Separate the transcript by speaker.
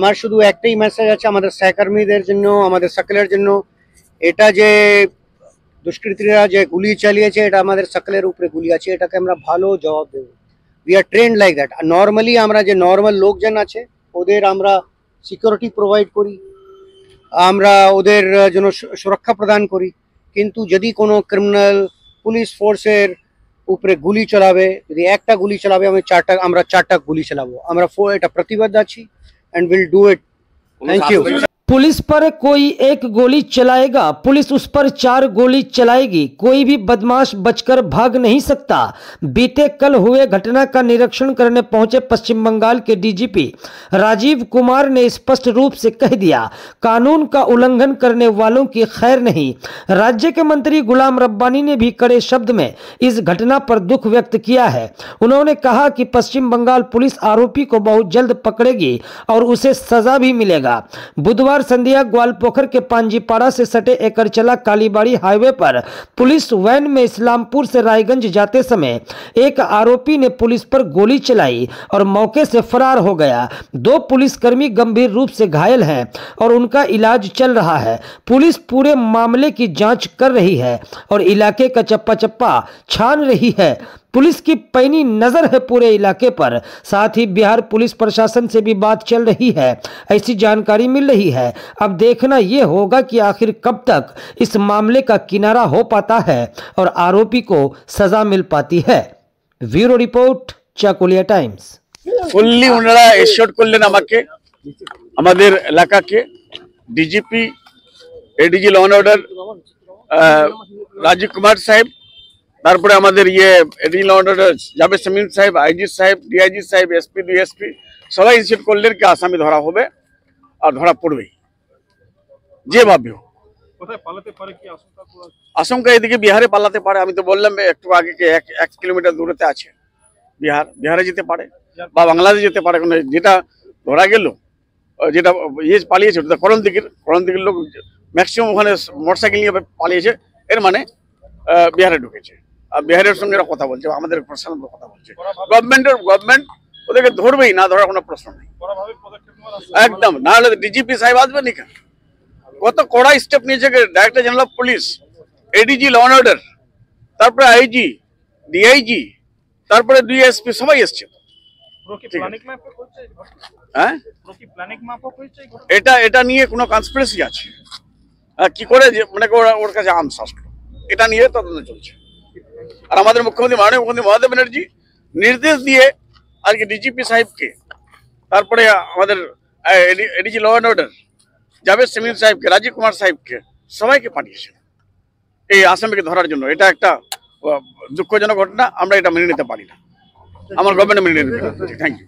Speaker 1: আমার শুধু একটাই মেসেজ আছে আমাদের সহকর্মীদের জন্য, আমাদের সকলের জন্য, এটা যে দুষ্কৃতীরা যে গুলি চালিয়েছে এটা আমাদের সকলের উপরে গুলি আছে, এটাকে আমরা ভালো জবাব দেব। We are trained like that. Normally আমরা যে নর্মাল লোকজন আছে ওদের আমরা সিকিউরিটি প্রোভাইড করি, আমরা ওদের জন্য সুরক্ষা প্রদান করি, কিন্তু যদি কোনো ক্রিমিনাল পুলিশ ফোর্সের উপরে গুলি চালাবে, যদি একটা গুলি চালাবে আমরা চারটা গুলি চালাবো। আমরা এটা প্রতিবদ্ধ আছি and will do it. Thank you.
Speaker 2: Police पर कोई एक गोली चलाएगा, पुलिस उस पर 4 गोली चलाएगी। कोई भी बदमाश बचकर भाग नहीं सकता। बीते कल हुए घटना का निरीक्षण करने पहुंचे पश्चिम बंगाल के डीजीपी राजीव कुमार ने स्पष्ट रूप से कह दिया, कानून का उल्लंघन करने वालों की खैर नहीं। राज्य के मंत्री गुलाम रब्बानी ने भी कड़े शब्द में इस घटना पर दुख व्यक्त किया है। उन्होंने कहा कि पश्चिम बंगाल पुलिस आरोपी को बहुत जल्द पकड़ेगी और उसे सजा भी मिलेगा। बुधवार संध्या ग्वालपोखर के पांजीपाड़ा से सटे एकरचला कालीबाड़ी हाईवे पर पुलिस वैन में इस्लामपुर से रायगंज जाते समय एक आरोपी ने पुलिस पर गोली चलाई और मौके से फरार हो गया। 2 पुलिसकर्मी गंभीर रूप से घायल हैं और उनका इलाज चल रहा है। पुलिस पूरे मामले की जांच कर रही है और इलाके का चप्पा चप्पा छान रही है। पुलिस की पैनी नजर है पूरे इलाके पर। साथ ही बिहार पुलिस प्रशासन से भी बात चल रही है, ऐसी जानकारी मिल रही है। अब देखना ये होगा कि आखिर कब तक इस मामले का किनारा हो पाता है और आरोपी को सजा मिल पाती है। Bureau report, Chakulia Times.
Speaker 3: Fully ওনারা এশিওর করলেন আমাকে, আমাদের এলাকাকে। DGP, ADG law and order Rajiv Kumar সাহেব, তারপরে আমাদের ADG law and order Javed Shamim সাহেব, আইজি সাহেব, ডিআইজি সাহেব, এসপি, ডিএসপি সবাই ইনশিওর করলেন কি আসামি ধরা হবে আর ধরা পড়বেই যেভাবে হোক। আশঙ্কা এদিকে বিহারে পালাতে পারে, আমি তো বললাম একটু আগে 1 কিলোমিটার দূরতে আছে বিহারে যেতে পারে বা বাংলাদেশ যেতে পারে। যেটা ধরা গেল, যেটা পালিয়েছে ওটা করণ দিকের লোক ম্যাক্সিমাম ওখানে মোটরসাইকেল নিয়ে পালিয়েছে, এর মানে বিহারে ঢুকেছে। আর বিহারের সঙ্গে এরা কথা বলছে, আমাদের প্রশাসন কথা বলছে। গভর্নমেন্ট ওদেরকে ধরবেই, না ধরার কোনো প্রশ্ন নেই একদম। না হলে ডিজিপি সাহেব আসবেন এখানে, কত কড়া স্টেপ নিয়েছে director general of police, ADG law and order, তারপরে আইজি, ডিআইজি, তারপরে ডিএসপি সবাই এসছে। হ্যাঁ, এটা নিয়ে কোনো কনস্পিরেসি আছে কি করে মনে করে ওর কাছে আর্মস আসলো, এটা নিয়ে তদন্ত চলছে। আর আমাদের মুখ্যমন্ত্রী মাননীয় মুখ্যমন্ত্রী মমতা ব্যানার্জি নির্দেশ দিয়ে আজকে ডিজিপি সাহেবকে, তারপরে আমাদের ADG law and order Javed Shamim সাহেবকে, রাজীব কুমার সাহেবকে, সবাইকে পাঠিয়েছেন এই আসামিকে ধরার জন্য। এটা একটা দুঃখজনক ঘটনা, আমরা এটা মেনে নিতে পারি না, আমার গভর্নমেন্ট মেনে নিতে পারি না। Thank you.